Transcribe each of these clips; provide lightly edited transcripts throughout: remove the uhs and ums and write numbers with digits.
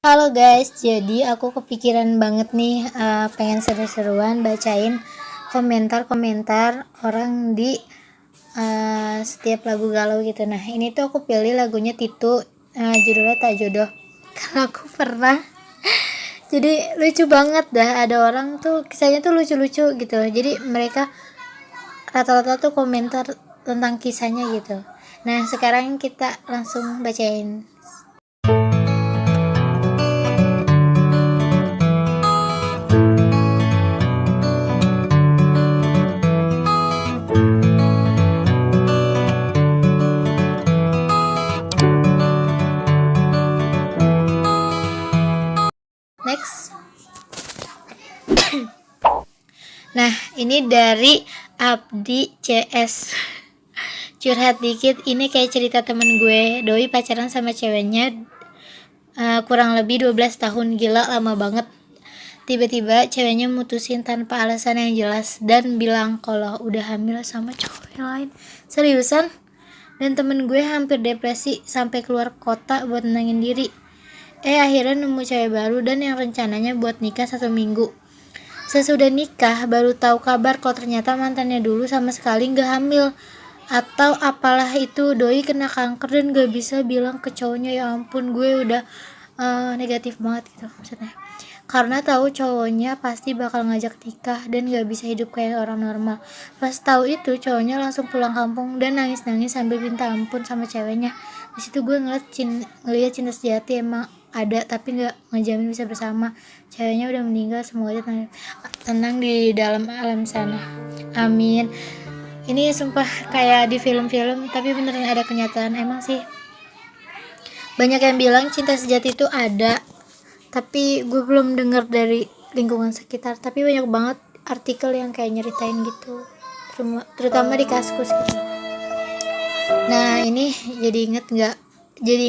Halo guys, jadi aku kepikiran banget nih, pengen seru-seruan bacain komentar-komentar orang di setiap lagu galau gitu. Nah ini tuh aku pilih lagunya Titu, judulnya Tak Jodoh. Karena aku pernah, jadi lucu banget dah, ada orang tuh kisahnya tuh lucu-lucu gitu. Jadi mereka rata-rata tuh komentar tentang kisahnya gitu. Nah sekarang kita langsung bacain. Next. Nah, ini dari Abdi CS. Curhat dikit, ini kayak cerita temen gue. Doi pacaran sama ceweknya kurang lebih 12 tahun, gila lama banget. Tiba-tiba ceweknya mutusin tanpa alasan yang jelas dan bilang kalau udah hamil sama cowok yang lain. Seriusan? Dan temen gue hampir depresi sampai keluar kota buat nenangin diri. Akhirnya nemu cewek baru dan yang rencananya buat nikah 1 minggu. Sesudah nikah baru tahu kabar kalau ternyata mantannya dulu sama sekali nggak hamil, atau apalah itu. Doi kena kanker dan gak bisa bilang ke cowoknya. Ya ampun, gue udah negatif banget gitu maksudnya, karena tahu cowoknya pasti bakal ngajak nikah dan gak bisa hidup kayak orang normal. Pas tahu itu cowoknya langsung pulang kampung dan nangis-nangis sambil minta ampun sama ceweknya. Di situ gue ngeliat cinta sejati emang ada, tapi nggak ngejamin bisa bersama. Ceweknya udah meninggal, semoga aja tenang di dalam alam sana. Amin. Ini sumpah kayak di film-film, tapi beneran ada kenyataan. Emang sih banyak yang bilang cinta sejati itu ada, tapi gue belum dengar dari lingkungan sekitar. Tapi banyak banget artikel yang kayak nyeritain gitu, terutama di Kaskus gitu. Nah ini jadi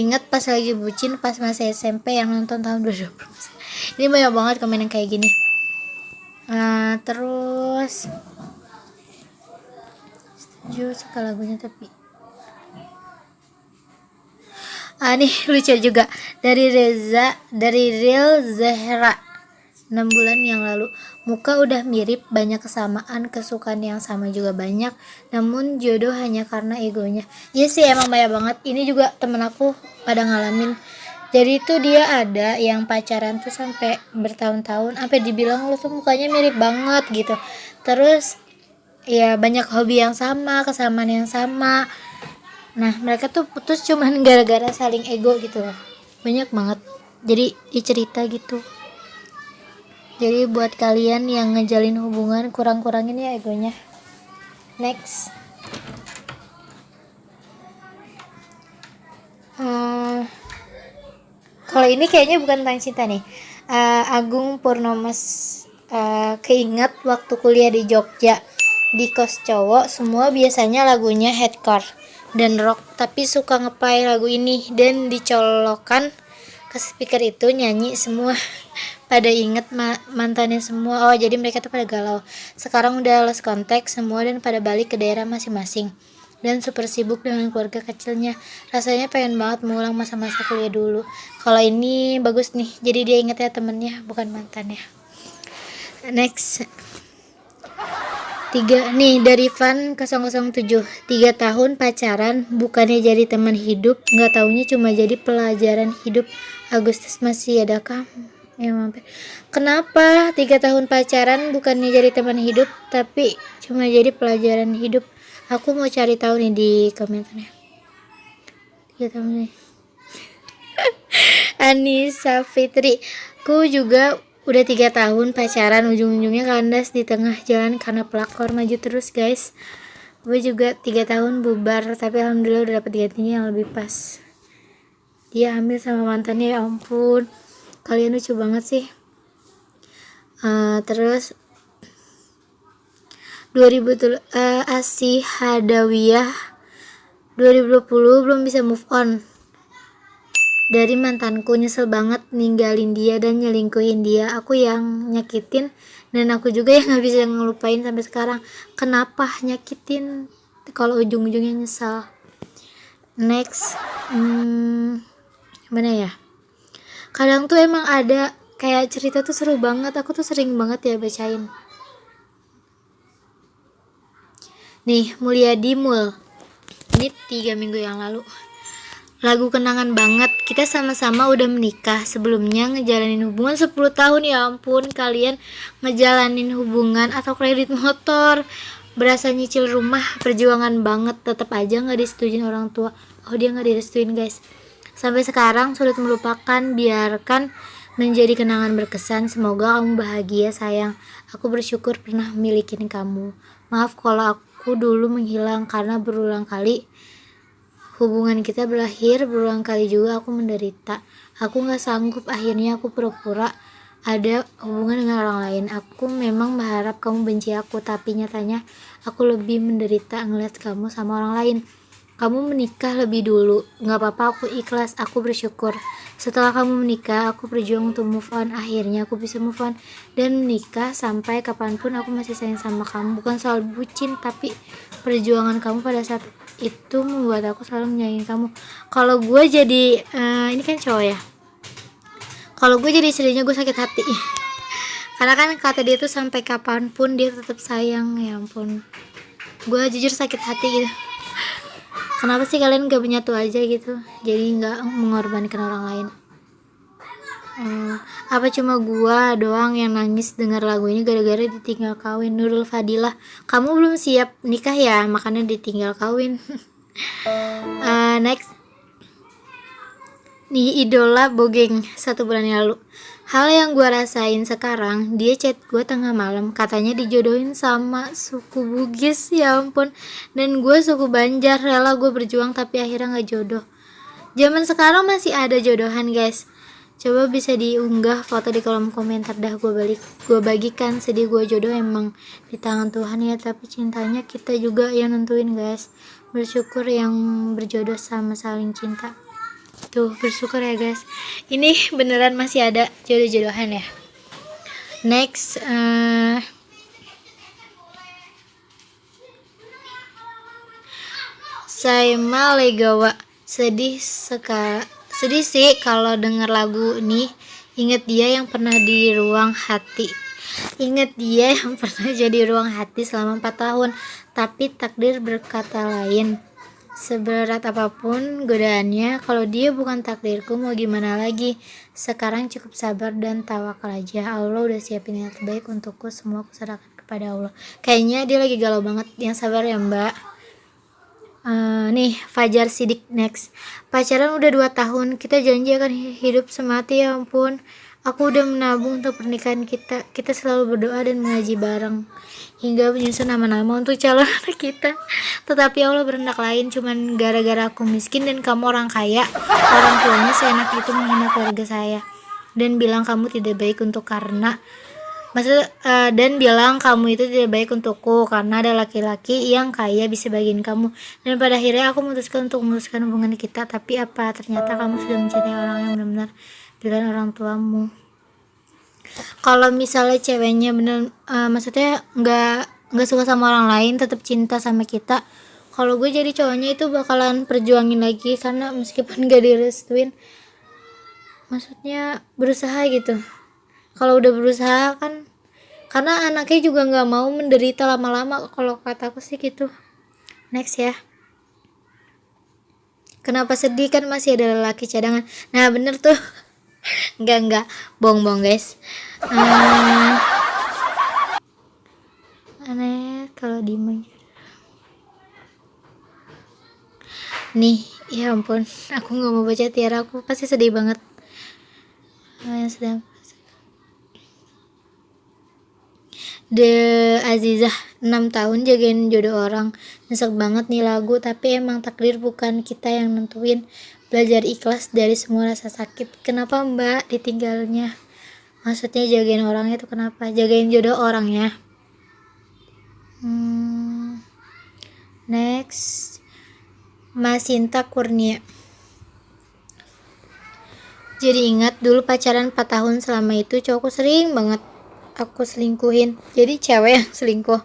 inget pas lagi bucin pas masa SMP yang nonton tahun 2020. Ini banyak banget komen yang kayak gini. Terus setuju suka lagunya, tapi nih lucu juga dari Real Zahra. 6 bulan yang lalu, muka udah mirip, banyak kesamaan, kesukaan yang sama juga banyak, namun jodoh hanya karena egonya. Iya sih, emang banyak banget. Ini juga temen aku pada ngalamin. Jadi itu dia ada yang pacaran tuh sampai bertahun-tahun, sampai dibilang lu tuh mukanya mirip banget gitu. Terus ya banyak hobi yang sama, kesamaan yang sama. Nah mereka tuh putus cuman gara-gara saling ego gitu loh. Banyak banget, jadi dicerita gitu. Jadi buat kalian yang ngejalin hubungan, kurang-kurangin ya egonya. Next. Kalau ini kayaknya bukan tentang cinta nih. Agung Purnomas, keinget waktu kuliah di Jogja, di kos cowok semua biasanya lagunya hardcore dan rock, tapi suka ngeplay lagu ini dan dicolokan ke speaker itu, nyanyi semua. Pada inget mantannya semua. Oh jadi mereka tuh pada galau. Sekarang udah lost contact semua dan pada balik ke daerah masing-masing dan super sibuk dengan keluarga kecilnya. Rasanya pengen banget mengulang masa-masa kuliah dulu. Kalau ini bagus nih, jadi dia inget ya temennya, bukan mantannya. Next. 3 nih dari Van 007. 3 tahun pacaran bukannya jadi teman hidup, nggak taunya cuma jadi pelajaran hidup. Agustus masih ada kamu ya mampir. Kenapa 3 tahun pacaran bukannya jadi teman hidup tapi cuma jadi pelajaran hidup? Aku mau cari tahu nih di komentarnya. 3 tahun nih. Anissa Fitri, ku juga udah 3 tahun pacaran, ujung-ujungnya kandas di tengah jalan karena pelakor. Maju terus guys. Gue juga 3 tahun bubar, tapi alhamdulillah udah dapet gantinya yang lebih pas. Dia hamil sama mantannya, ya ampun. Kalian lucu banget sih. Terus 2000 Asih Hadawiyah 2020 belum bisa move on dari mantanku, nyesel banget ninggalin dia dan nyelingkuhin dia. Aku yang nyakitin dan aku juga yang gak bisa ngelupain sampai sekarang. Kenapa nyakitin kalau ujung-ujungnya nyesal? Next. Mana ya? Kadang tuh emang ada kayak cerita tuh seru banget, aku tuh sering banget ya bacain. Nih, Mulyadi Mul, ini 3 minggu yang lalu. Lagu kenangan banget, kita sama-sama udah menikah, sebelumnya ngejalanin hubungan 10 tahun. Ya ampun, kalian ngejalanin hubungan atau kredit motor, berasa nyicil rumah, perjuangan banget, tetap aja gak disetujuin orang tua. Oh, dia gak direstuin guys. Sampai sekarang sulit melupakan, biarkan menjadi kenangan berkesan. Semoga kamu bahagia sayang, aku bersyukur pernah milikin kamu. Maaf kalau aku dulu menghilang karena berulang kali hubungan kita berakhir, berulang kali juga aku menderita. Aku gak sanggup, akhirnya aku pura-pura ada hubungan dengan orang lain. Aku memang berharap kamu benci aku, tapi nyatanya aku lebih menderita ngeliat kamu sama orang lain. Kamu menikah lebih dulu, gak apa-apa, aku ikhlas, aku bersyukur. Setelah kamu menikah, aku berjuang untuk move on. Akhirnya aku bisa move on dan menikah. Sampai kapanpun aku masih sayang sama kamu. Bukan soal bucin, tapi perjuangan kamu pada saat itu membuat aku selalu menyayangi kamu. Kalau gue jadi ini kan cowok ya, kalau gue jadi istrinya gue sakit hati karena kan kata dia tuh sampai kapanpun dia tetap sayang. Ya ampun, gue jujur sakit hati gitu. Kenapa sih kalian gak menyatu aja gitu, jadi gak mengorbankan orang lain? Apa cuma gua doang yang nangis dengar lagu ini gara-gara ditinggal kawin? Nurul Fadilah, kamu belum siap nikah ya, makanya ditinggal kawin. Next nih, Idola Bogeng 1 bulan yang lalu. Hal yang gue rasain sekarang, dia chat gue tengah malam, katanya dijodohin sama suku Bugis. Ya ampun, dan gue suku Banjar. Rela gue berjuang tapi akhirnya gak jodoh. Zaman sekarang masih ada jodohan guys. Coba bisa diunggah foto di kolom komentar dah, gue bagikan. Sedih gue, jodoh emang di tangan Tuhan ya, tapi cintanya kita juga yang nentuin guys. Bersyukur yang berjodoh sama saling cinta. Tuh, bersyukur ya guys, ini beneran masih ada jodoh-jodohan ya. Next, Saima Legawa, sedih sih kalau denger lagu ini. Ingat dia yang pernah di ruang hati. Ingat dia yang pernah jadi ruang hati selama 4 tahun. Tapi takdir berkata lain. Seberat apapun godaannya, kalau dia bukan takdirku mau gimana lagi. Sekarang cukup sabar dan tawakal aja. Allah udah siapin yang terbaik untukku, semua aku serahkan kepada Allah. Kayaknya dia lagi galau banget. Yang sabar ya mbak. Nih, Fajar Sidik next. Pacaran udah 2 tahun, kita janji akan hidup semati. Ya ampun, aku udah menabung untuk pernikahan kita. Kita selalu berdoa dan mengaji bareng hingga menyusun nama-nama untuk calon anak kita. Tetapi Allah berkehendak lain. Cuman gara-gara aku miskin dan kamu orang kaya, orang tuanya seenak itu menghina keluarga saya dan bilang kamu tidak baik untuk dan bilang kamu itu tidak baik untukku karena ada laki-laki yang kaya bisa bagiin kamu. Dan pada akhirnya aku memutuskan untuk memutuskan hubungan kita. Tapi apa, ternyata kamu sudah mencintai orang yang benar-benar pilihan orang tuamu. Kalau misalnya ceweknya bener maksudnya nggak suka sama orang lain, tetap cinta sama kita, kalau gue jadi cowoknya itu bakalan perjuangin lagi. Karena meskipun gak direstuin, maksudnya berusaha gitu. Kalau udah berusaha kan, karena anaknya juga gak mau menderita lama-lama, kalau kataku sih gitu. Next ya. Kenapa sedih, kan masih ada lelaki cadangan. Nah bener tuh. enggak bohong guys. Aneh kalau diem. Nih, ya ampun, aku gak mau baca Tiara, aku pasti sedih banget. Sedang The Azizah, 6 tahun jagain jodoh orang. Nyesek banget nih lagu, tapi emang takdir bukan kita yang nentuin. Belajar ikhlas dari semua rasa sakit. Kenapa mbak ditinggalnya? Maksudnya jagain orangnya itu kenapa? Jagain jodoh orangnya. Next, Masinta Kurnia. Jadi ingat dulu pacaran 4 tahun, selama itu cowokku sering banget aku selingkuhin. Jadi cewek yang selingkuh.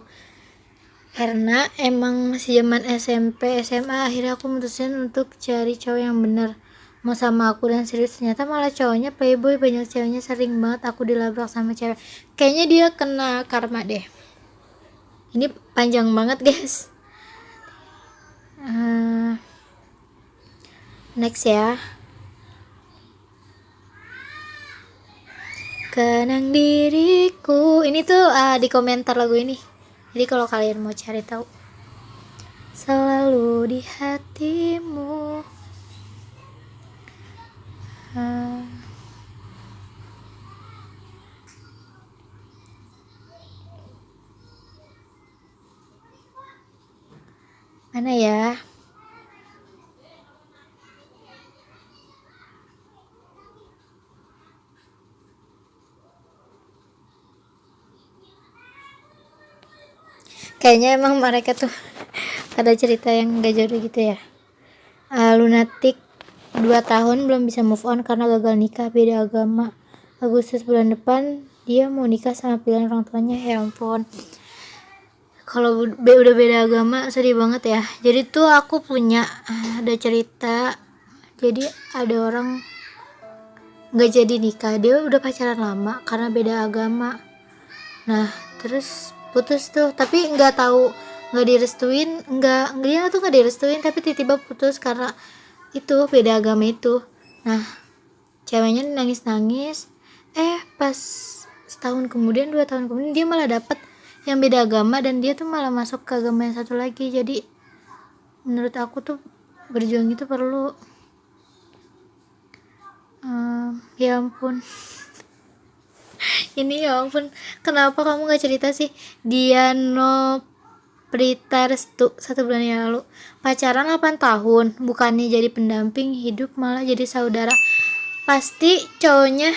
Karena emang masih zaman SMP, SMA, akhirnya aku mutusin untuk cari cowok yang bener. mau sama aku dan serius, ternyata malah cowoknya playboy, banyak ceweknya, sering banget aku dilabrak sama cewek. Kayaknya dia kena karma deh. Ini panjang banget guys. Next ya. Kenang diriku. Ini tuh di komentar lagu ini. Jadi kalau kalian mau cari tahu, selalu di hatimu. Mana ya? Kayaknya emang mereka tuh ada cerita yang gak jodoh gitu ya. Lunatic 2 tahun belum bisa move on karena gagal nikah, beda agama. Agustus bulan depan dia mau nikah sama pilihan orang tuanya. Ya ampun, kalau udah beda agama sedih banget ya. Jadi tuh aku punya ada cerita. Jadi ada orang gak jadi nikah, dia udah pacaran lama karena beda agama. Nah terus putus tuh, tapi nggak tahu, nggak direstuin, dia tuh nggak direstuin, tapi tiba-tiba putus karena itu beda agama itu. Nah ceweknya nangis-nangis, pas setahun kemudian, 2 tahun kemudian dia malah dapet yang beda agama, dan dia tuh malah masuk ke agama yang satu lagi. Jadi menurut aku tuh berjuang itu perlu. Ya ampun. Ini ya ampun, kenapa kamu gak cerita sih? Diano Prita Restu 1 bulan yang lalu, pacaran 8 tahun, bukannya jadi pendamping hidup malah jadi saudara. Pasti cowoknya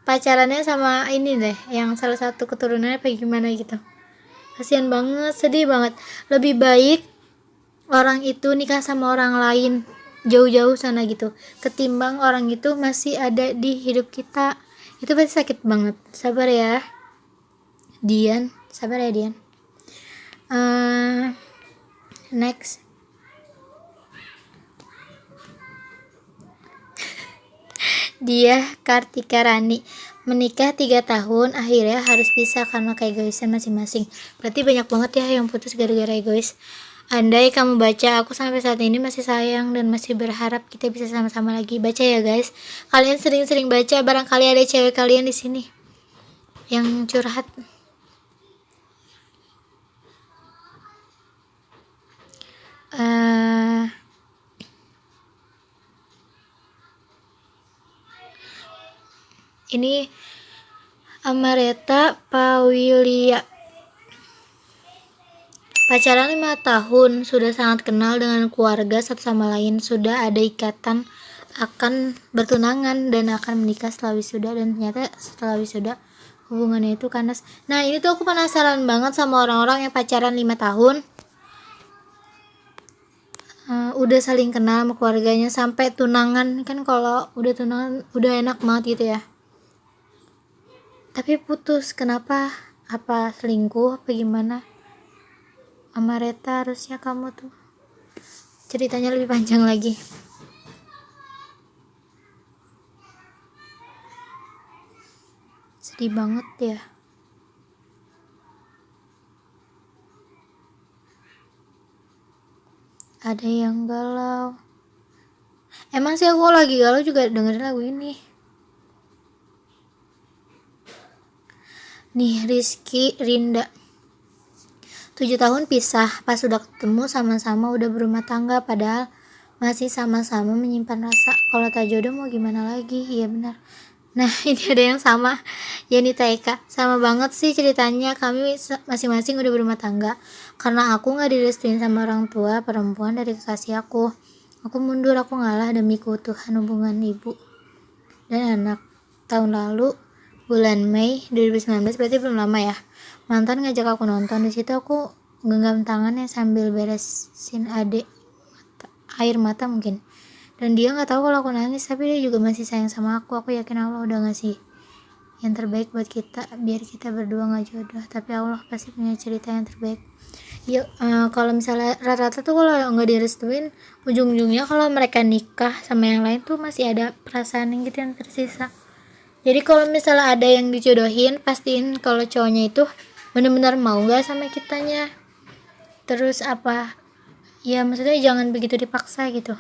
pacarannya sama ini deh, yang salah satu keturunannya apa gimana gitu. Kasian banget, sedih banget. Lebih baik orang itu nikah sama orang lain jauh-jauh sana gitu, ketimbang orang itu masih ada di hidup kita. Itu pasti sakit banget. Sabar ya Dian, sabar ya Dian. Next. Dia Kartika Rani, menikah 3 tahun, akhirnya harus pisah karena keegoisan masing-masing. Berarti banyak banget ya yang putus gara-gara egois. Andai kamu baca, aku sampai saat ini masih sayang dan masih berharap kita bisa sama-sama lagi. Baca ya guys, kalian sering-sering baca, barangkali ada cewek kalian di sini yang curhat. Ini Amareta Pawilia, pacaran 5 tahun, sudah sangat kenal dengan keluarga satu sama lain, sudah ada ikatan akan bertunangan dan akan menikah setelah wisuda, dan ternyata setelah wisuda hubungannya itu kandas. Nah ini tuh aku penasaran banget sama orang-orang yang pacaran 5 tahun, udah saling kenal sama keluarganya sampai tunangan. Kan kalau udah tunangan udah enak banget gitu ya, tapi putus. Kenapa? Apa selingkuh apa gimana? Amareta, harusnya kamu tuh ceritanya lebih panjang lagi. Sedih banget ya. Ada yang galau. Emang sih aku lagi galau juga dengerin lagu ini. Nih Rizky Rinda, 7 tahun pisah, pas udah ketemu sama-sama udah berumah tangga, padahal masih sama-sama menyimpan rasa. Kalau tak jodoh mau gimana lagi? Iya benar. Nah ini ada yang sama, Yanita Eka, sama banget sih ceritanya. Kami masing-masing udah berumah tangga karena aku gak direstuin sama orang tua perempuan dari kekasih aku. Aku mundur, aku ngalah demi keutuhan hubungan ibu dan anak. Tahun lalu bulan Mei 2019, berarti belum lama ya, mantan ngajak aku nonton. Di situ aku genggam tangannya sambil beresin air mata mungkin, dan dia nggak tahu kalau aku nangis, tapi dia juga masih sayang sama aku. Aku yakin Allah udah ngasih yang terbaik buat kita, biar kita berdua nggak jodoh, tapi Allah pasti punya cerita yang terbaik. ya kalau misalnya rata-rata tuh kalau nggak direstuin, ujung-ujungnya kalau mereka nikah sama yang lain tuh masih ada perasaan yang gitu yang tersisa. Jadi kalau misalnya ada yang dijodohin, pastiin kalau cowoknya itu benar-benar mau nggak sama kitanya. Terus apa, ya maksudnya jangan begitu dipaksa gitu.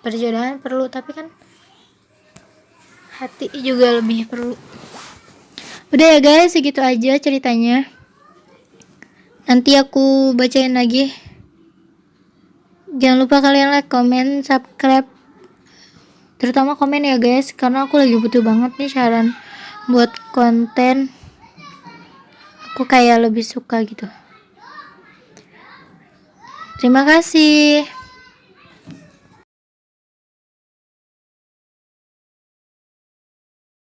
Perjodohan perlu, tapi kan hati juga lebih perlu. Udah ya guys, segitu aja ceritanya. Nanti aku bacain lagi. Jangan lupa kalian like, comment, subscribe. Terutama komen ya guys, karena aku lagi butuh banget nih saran buat konten. Aku kayak lebih suka gitu. Terima kasih.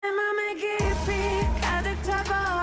I'ma make it big at the top of